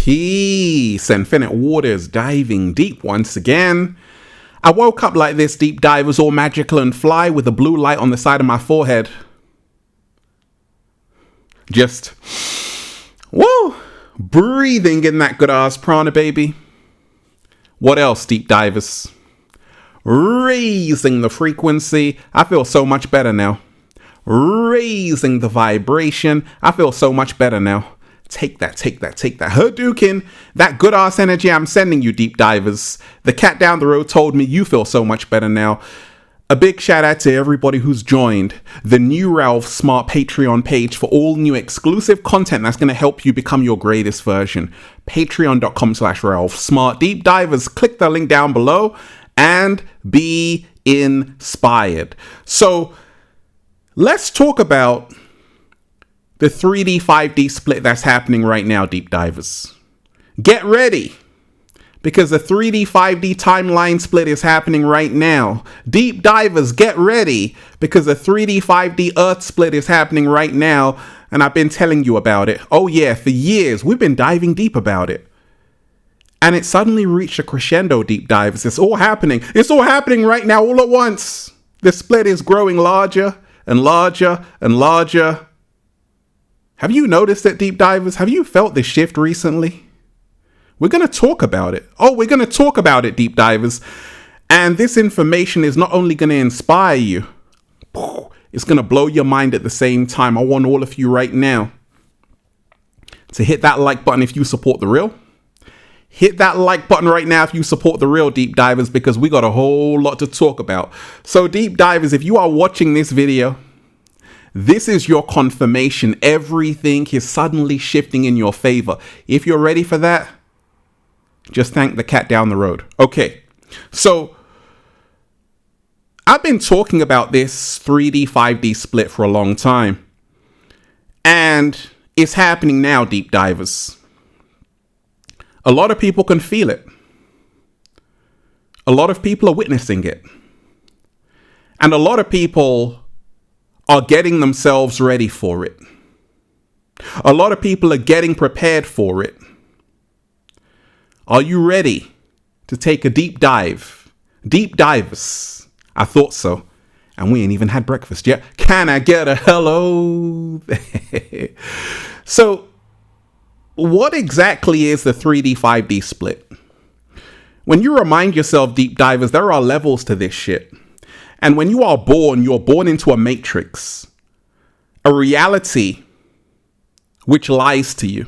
Peace, infinite waters, diving deep once again. I woke up like this, deep divers, all magical and fly with a blue light on the side of my forehead. Just, woo, breathing in that good ass prana, baby. What else, deep divers? Raising the frequency. I feel so much better now. Raising the vibration. I feel so much better now. Take that. Hadouken, that good ass energy I'm sending you, deep divers. The cat down the road told me you feel so much better now. A big shout out to everybody who's joined the new Ralph Smart Patreon page for all new exclusive content that's going to help you become your greatest version. Patreon.com/Ralph Smart. Deep divers, click the link down below and be inspired. So let's talk about the 3D, 5D split that's happening right now, deep divers. Get ready, because the 3D, 5D timeline split is happening right now. Deep divers, get ready, because the 3D, 5D Earth split is happening right now, and I've been telling you about it. Oh yeah, for years, we've been diving deep about it. And it suddenly reached a crescendo, deep divers. It's all happening. It's all happening right now, all at once. The split is growing larger and larger and larger. Have you noticed it, deep divers? Have you felt the shift recently? We're going to talk about it. We're going to talk about it, deep divers. And this information is not only going to inspire you, it's going to blow your mind at the same time. I want all of you right now to hit that like button if you support the real. Hit that like button right now if you support the real, deep divers, because we got a whole lot to talk about. So deep divers, if you are watching this video, this is your confirmation. Everything is suddenly shifting in your favor. If you're ready for that, just thank the cat down the road. Okay, so I've been talking about this 3D, 5D split for a long time. And it's happening now, deep divers. A lot of people can feel it. A lot of people are witnessing it. And a lot of people are getting themselves ready for it. A lot of people are getting prepared for it. Are you ready to take a deep dive? Deep divers. I thought so. And we ain't even had breakfast yet. Can I get a hello? So, what exactly is the 3D, 5D split? When you remind yourself, deep divers, there are levels to this shit. And when you are born, you're born into a matrix, a reality which lies to you,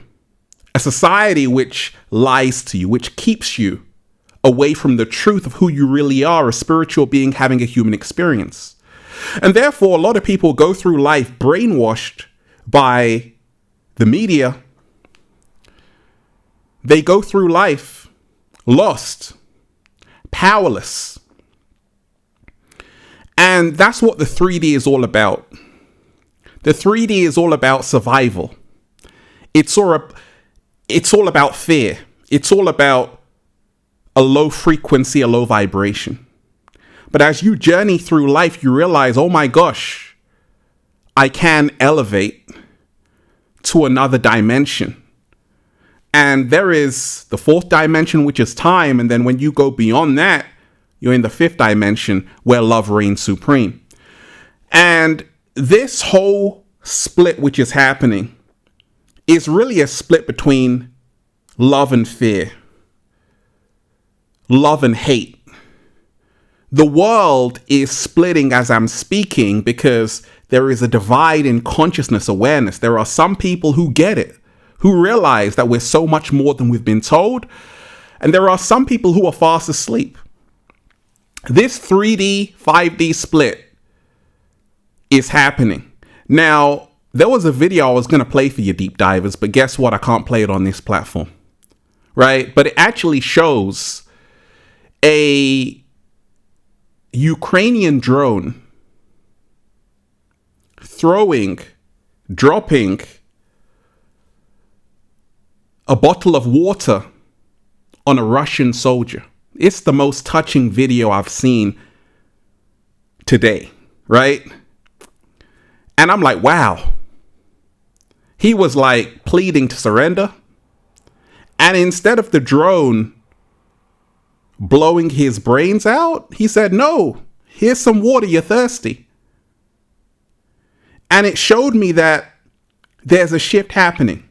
a society which lies to you, which keeps you away from the truth of who you really are, a spiritual being having a human experience. And therefore, a lot of people go through life brainwashed by the media. They go through life lost, powerless. And that's what the 3D is all about. The 3D is all about survival. It's all about fear. It's all about a low frequency, a low vibration. But as you journey through life, you realize, oh my gosh, I can elevate to another dimension. And there is the fourth dimension, which is time. And then when you go beyond that, you're in the fifth dimension where love reigns supreme. And this whole split which is happening is really a split between love and fear, love and hate. The world is splitting as I'm speaking because there is a divide in consciousness awareness. There are some people who get it, who realize that we're so much more than we've been told. And there are some people who are fast asleep. This 3D, 5D split is happening. Now, there was a video I was going to play for you, deep divers, but guess what? I can't play it on this platform, right? But it actually shows a Ukrainian drone dropping a bottle of water on a Russian soldier. It's the most touching video I've seen today, right? And I'm like, wow. He was like pleading to surrender. And instead of the drone blowing his brains out, he said, no, here's some water, you're thirsty. And it showed me that there's a shift happening.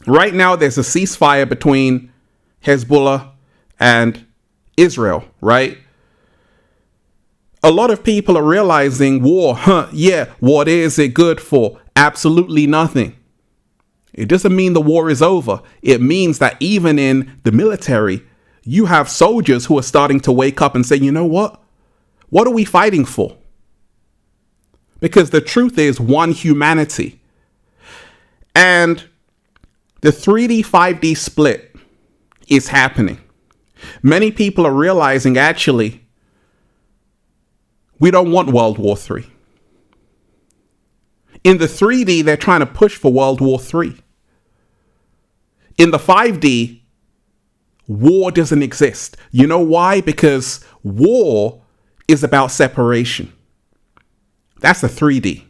Right now, there's a ceasefire between Hezbollah and Israel, right? A lot of people are realizing war, what is it good for? Absolutely nothing. It doesn't mean the war is over. It means that even in the military, you have soldiers who are starting to wake up and say, you know what? What are we fighting for? Because the truth is one humanity. And the 3D, 5D split is happening. Many people are realizing, actually, we don't want World War III. In the 3D, they're trying to push for World War III. In the 5D, war doesn't exist. You know why? Because war is about separation. That's the 3D.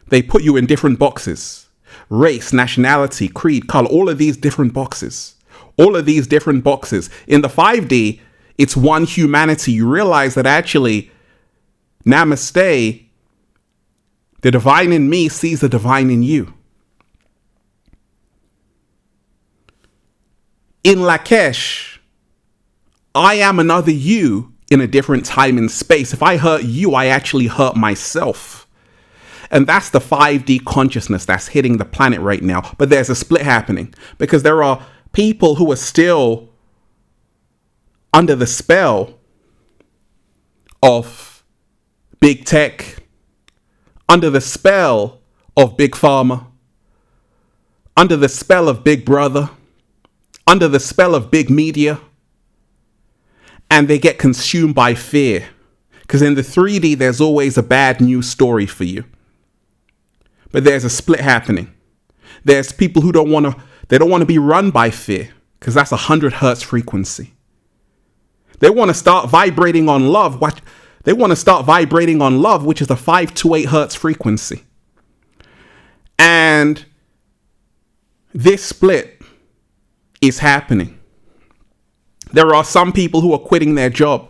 They put you in different boxes. Race, nationality, creed, color, all of these different boxes. All of these different boxes. In the 5D, it's one humanity. You realize that actually, namaste, the divine in me sees the divine in you. In Lakesh, I am another you in a different time and space. If I hurt you, I actually hurt myself. And that's the 5D consciousness that's hitting the planet right now. But there's a split happening because there are people who are still under the spell of big tech, under the spell of big pharma, under the spell of big brother, under the spell of big media. And they get consumed by fear. Because in the 3D, there's always a bad news story for you. But there's a split happening. There's people who don't want to be run by fear. Because that's 100 hertz frequency. They want to start vibrating on love. They want to start vibrating on love, which is a 528 hertz frequency. And this split is happening. There are some people who are quitting their job.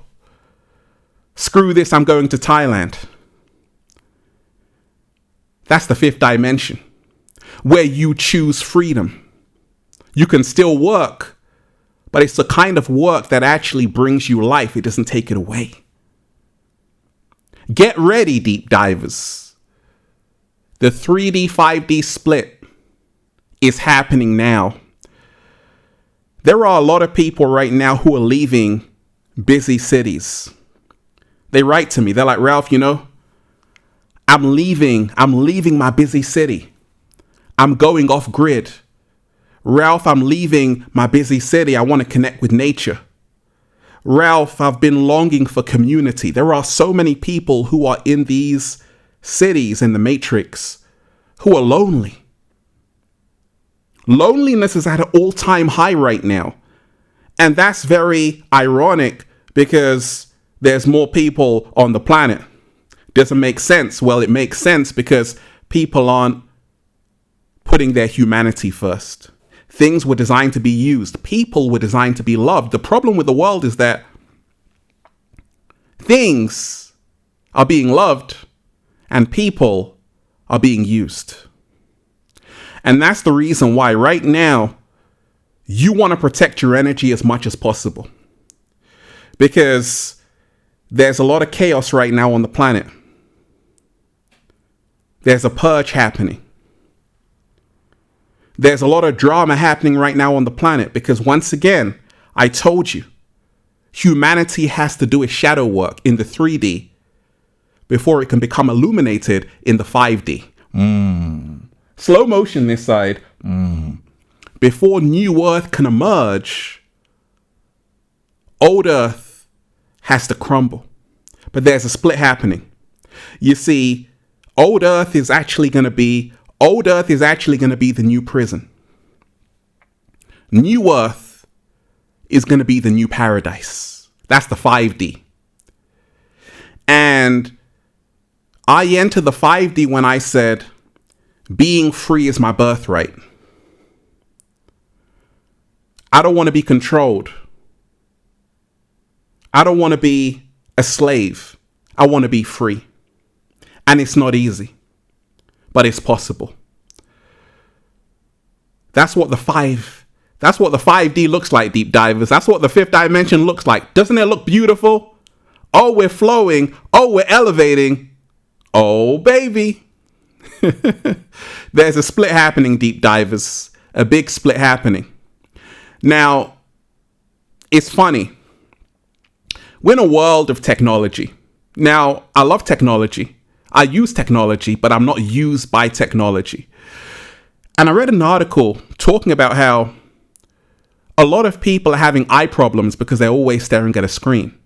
Screw this, I'm going to Thailand. That's the 5th dimension, where you choose freedom. You can still work, but it's the kind of work that actually brings you life. It doesn't take it away. Get ready, deep divers. The 3D, 5D split is happening now. There are a lot of people right now who are leaving busy cities. They write to me. They're like, Ralph, I'm leaving my busy city. I'm going off grid. Ralph, I'm leaving my busy city. I want to connect with nature. Ralph, I've been longing for community. There are so many people who are in these cities in the matrix who are lonely. Loneliness is at an all-time high right now. And that's very ironic because there's more people on the planet. Doesn't make sense. Well, it makes sense because people aren't putting their humanity first. Things were designed to be used. People were designed to be loved. The problem with the world is that things are being loved and people are being used. And that's the reason why right now you want to protect your energy as much as possible. Because there's a lot of chaos right now on the planet. There's a purge happening. There's a lot of drama happening right now on the planet because once again, I told you, humanity has to do its shadow work in the 3D before it can become illuminated in the 5D. Slow motion this side. Before new Earth can emerge, old Earth has to crumble. But there's a split happening. You see, old Earth is actually going to be the new prison. New Earth is going to be the new paradise. That's the 5D. And I entered the 5D when I said, being free is my birthright. I don't want to be controlled. I don't want to be a slave. I want to be free. And it's not easy, but it's possible. That's what the 5D looks like, deep divers. That's what the fifth dimension looks like. Doesn't it look beautiful? Oh, we're flowing. Oh, we're elevating. Oh, baby. There's a split happening, deep divers. A big split happening. Now, it's funny. We're in a world of technology. Now, I love technology. I use technology, but I'm not used by technology. And I read an article talking about how a lot of people are having eye problems because they're always staring at a screen.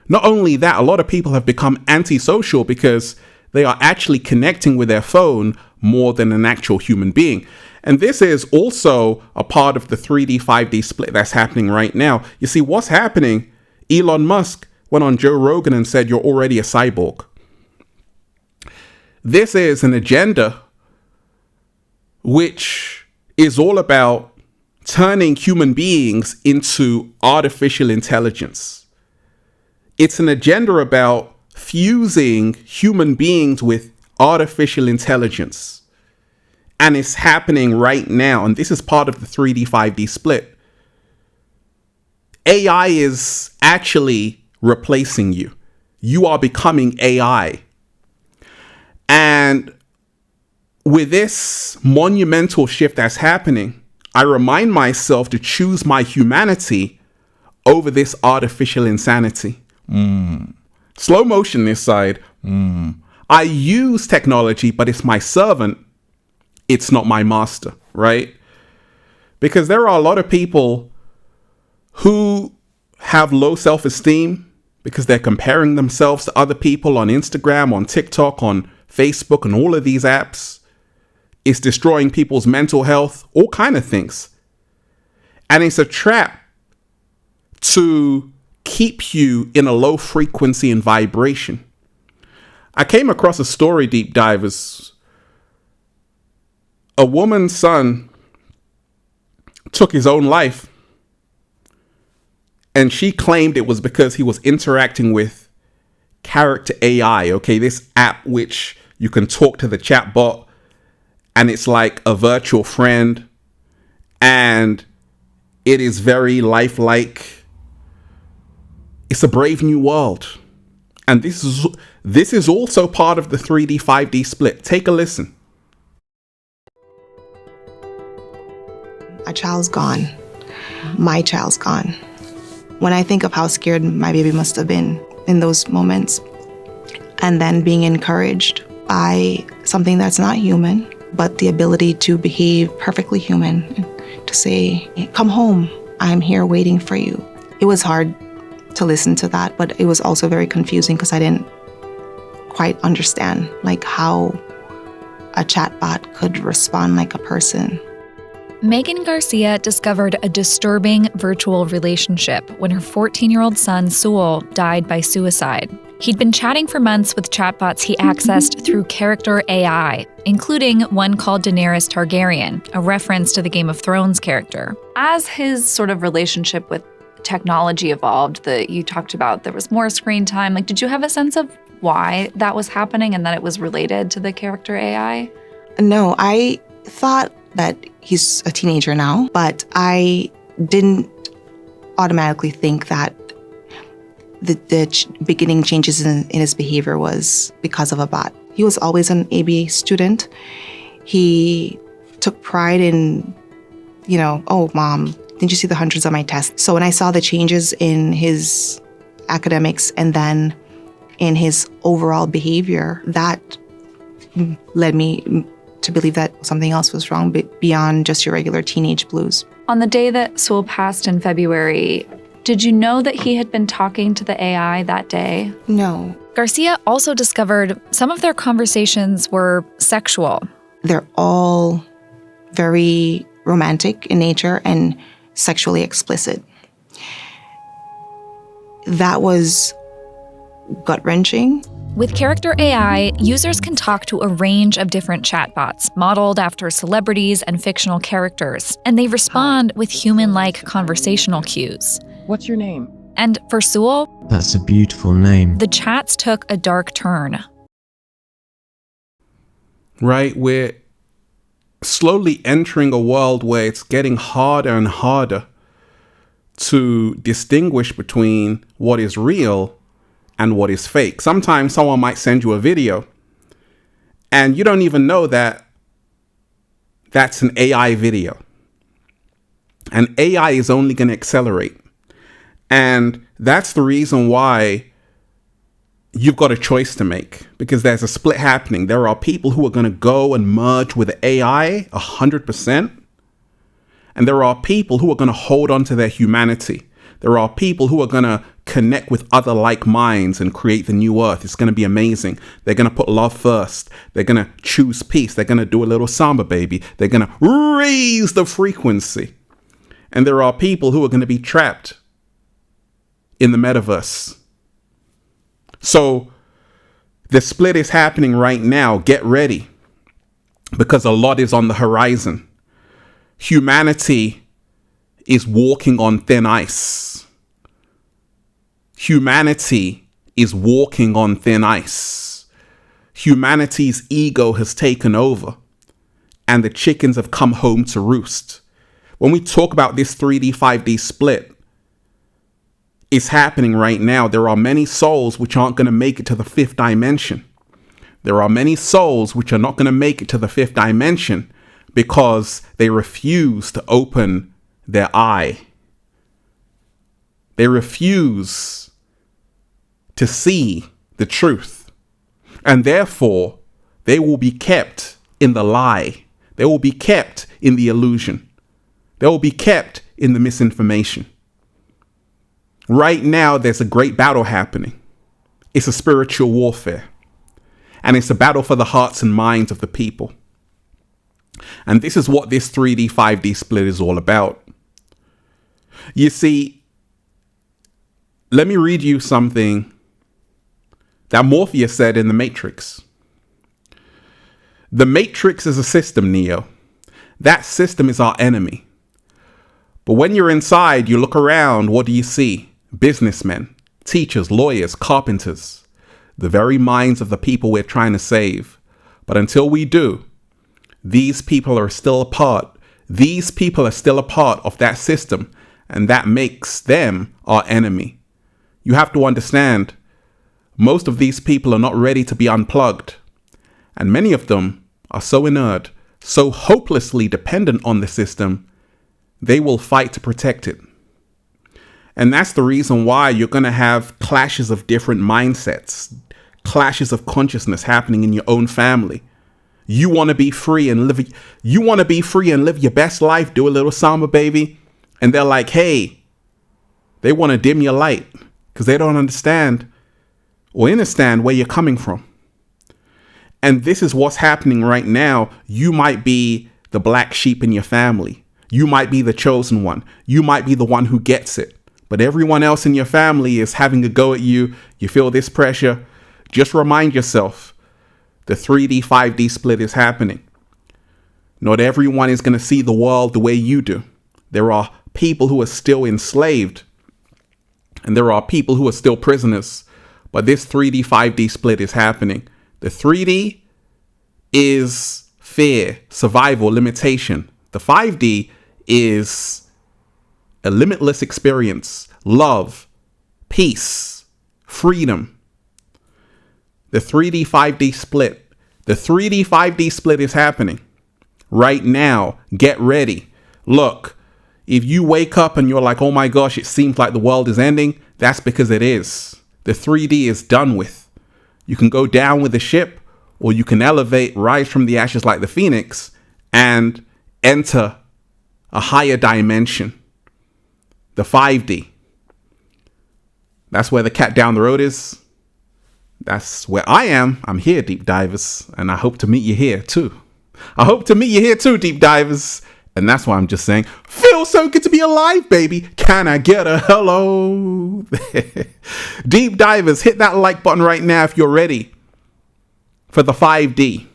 Not only that, a lot of people have become antisocial because they are actually connecting with their phone more than an actual human being. And this is also a part of the 3D, 5D split that's happening right now. You see, what's happening? Elon Musk went on Joe Rogan and said, you're already a cyborg. This is an agenda which is all about turning human beings into artificial intelligence. It's an agenda about fusing human beings with artificial intelligence. And it's happening right now. And this is part of the 3D, 5D split. AI is actually replacing you. You are becoming AI. And with this monumental shift that's happening, I remind myself to choose my humanity over this artificial insanity. Slow motion this side. I use technology, but it's my servant. It's not my master, right? Because there are a lot of people who have low self-esteem because they're comparing themselves to other people on Instagram, on TikTok, on Facebook, and all of these apps. It's destroying people's mental health, all kind of things. And it's a trap to keep you in a low frequency and vibration. I came across a story, deep divers. A woman's son took his own life, and she claimed it was because he was interacting with Character AI, okay, this app which you can talk to the chat bot, and it's like a virtual friend, and it is very lifelike. It's a brave new world. And this is also part of the 3D, 5D split. Take a listen. A child's gone. My child's gone. When I think of how scared my baby must have been in those moments, and then being encouraged by something that's not human, but the ability to behave perfectly human, to say, come home, I'm here waiting for you. It was hard to listen to that, but it was also very confusing because I didn't quite understand like how a chatbot could respond like a person. Megan Garcia discovered a disturbing virtual relationship when her 14-year-old son, Sewell, died by suicide. He'd been chatting for months with chatbots he accessed through Character AI, including one called Daenerys Targaryen, a reference to the Game of Thrones character. As his sort of relationship with technology evolved, you talked about there was more screen time. Like, did you have a sense of why that was happening and that it was related to the Character AI? No, I thought that he's a teenager now, but I didn't automatically think that the beginning changes in his behavior was because of a bot. He was always an AB student. He took pride in, oh, Mom, didn't you see the hundreds of my tests? So when I saw the changes in his academics and then in his overall behavior, that led me to believe that something else was wrong beyond just your regular teenage blues. On the day that Sewell passed in February, did you know that he had been talking to the AI that day? No. Garcia also discovered some of their conversations were sexual. They're all very romantic in nature and sexually explicit. That was gut-wrenching. With Character AI, users can talk to a range of different chatbots modeled after celebrities and fictional characters, and they respond with human-like conversational cues. What's your name? And for Sewell, That's a beautiful name. the chats took a dark turn. Right? We're slowly entering a world where it's getting harder and harder to distinguish between what is real and what is fake. Sometimes someone might send you a video and you don't even know that that's an AI video. And AI is only going to accelerate. And that's the reason why you've got a choice to make, because there's a split happening. There are people who are going to go and merge with AI 100%. And there are people who are going to hold on to their humanity. There are people who are going to connect with other like minds and create the new earth. It's going to be amazing. They're going to put love first. They're going to choose peace. They're going to do a little samba, baby. They're going to raise the frequency. And there are people who are going to be trapped in the metaverse. So the split is happening right now. Get ready, because a lot is on the horizon. Humanity is walking on thin ice. Humanity is walking on thin ice. Humanity's ego has taken over, and the chickens have come home to roost. When we talk about this 3D, 5D split, it's happening right now. There are many souls which aren't going to make it to the fifth dimension. There are many souls which are not going to make it to the fifth dimension because they refuse to open their eye. They refuse to see the truth. And therefore, they will be kept in the lie. They will be kept in the illusion. They will be kept in the misinformation. Right now, there's a great battle happening. It's a spiritual warfare. And it's a battle for the hearts and minds of the people. And this is what this 3D, 5D split is all about. You see, let me read you something that Morpheus said in The Matrix. The Matrix is a system, Neo. That system is our enemy. But when you're inside, you look around, what do you see? Businessmen, teachers, lawyers, carpenters, the very minds of the people we're trying to save. But until we do, these people are still a part. These people are still a part of that system, and that makes them our enemy. You have to understand, most of these people are not ready to be unplugged. And many of them are so inert, so hopelessly dependent on the system, they will fight to protect it. And that's the reason why you're going to have clashes of different mindsets, clashes of consciousness happening in your own family. You want to be free and live your best life, do a little samba, baby. And they're like, hey, they want to dim your light because they don't understand or understand where you're coming from. And this is what's happening right now. You might be the black sheep in your family. You might be the chosen one. You might be the one who gets it. But everyone else in your family is having a go at you. You feel this pressure. Just remind yourself, the 3D, 5D split is happening. Not everyone is going to see the world the way you do. There are people who are still enslaved. And there are people who are still prisoners. But this 3D, 5D split is happening. The 3D is fear, survival, limitation. The 5D is a limitless experience, love, peace, freedom. The 3D, 5D split. The 3D, 5D split is happening right now. Get ready. Look, if you wake up and you're like, oh my gosh, it seems like the world is ending, that's because it is. The 3D is done with. You can go down with the ship, or you can elevate, rise from the ashes like the phoenix, and enter a higher dimension. The 5D. That's where the cat down the road is. That's where I am. I'm here, deep divers, and I hope to meet you here too. I hope to meet you here too, deep divers. And that's why I'm just saying, feel Feels so good to be alive, baby. Can I get a hello? Deep divers, hit that like button right now if you're ready for the 5D.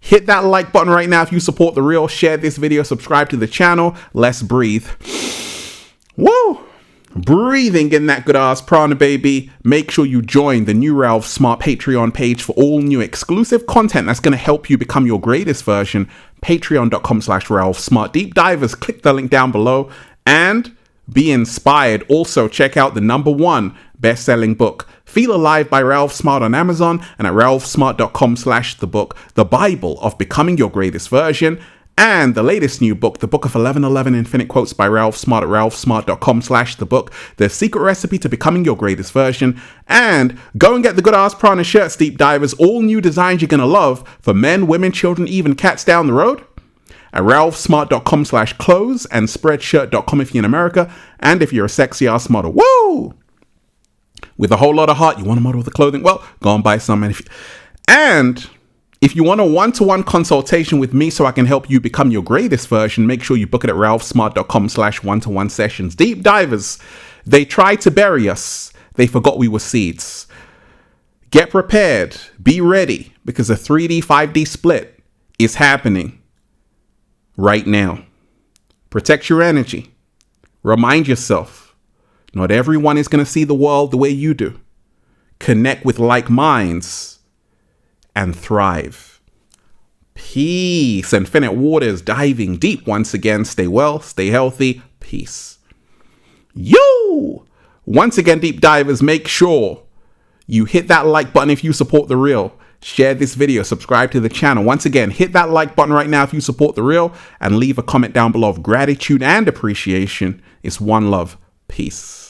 Hit that like button right now if you support The Real. Share this video, subscribe to the channel. Let's breathe. Woo! Breathing in that good ass prana, baby. Make sure you join the new Ralph Smart Patreon page for all new exclusive content that's going to help you become your greatest version. Patreon.com/Ralph Smart. Deep divers, click the link down below and be inspired. Also, check out the #1 best-selling book, Feel Alive by Ralph Smart on Amazon and at ralphsmart.com/thebook, The Bible of Becoming Your Greatest Version. And the latest new book, The Book of 1111 Infinite Quotes by Ralph Smart at ralphsmart.com/thebook, The Secret Recipe to Becoming Your Greatest Version. And go and get the Good Ass Prana shirts, deep divers, all new designs you're going to love for men, women, children, even cats down the road at ralphsmart.com/clothes and spreadshirt.com if you're in America. And if you're a sexy ass model, woo! With a whole lot of heart, you want to model the clothing? Well, go and buy some. And if you want a one-to-one consultation with me so I can help you become your greatest version, make sure you book it at ralphsmart.com/one-to-one sessions. Deep divers, they tried to bury us. They forgot we were seeds. Get prepared. Be ready, because a 3D, 5D split is happening right now. Protect your energy. Remind yourself, not everyone is going to see the world the way you do. Connect with like minds and thrive. Peace. Infinite waters diving deep once again. Stay well, stay healthy. Peace. Yo! Once again, deep divers, make sure you hit that like button if you support The Real. Share this video, subscribe to the channel. Once again, hit that like button right now if you support The Real and leave a comment down below of gratitude and appreciation. It's one love. Peace.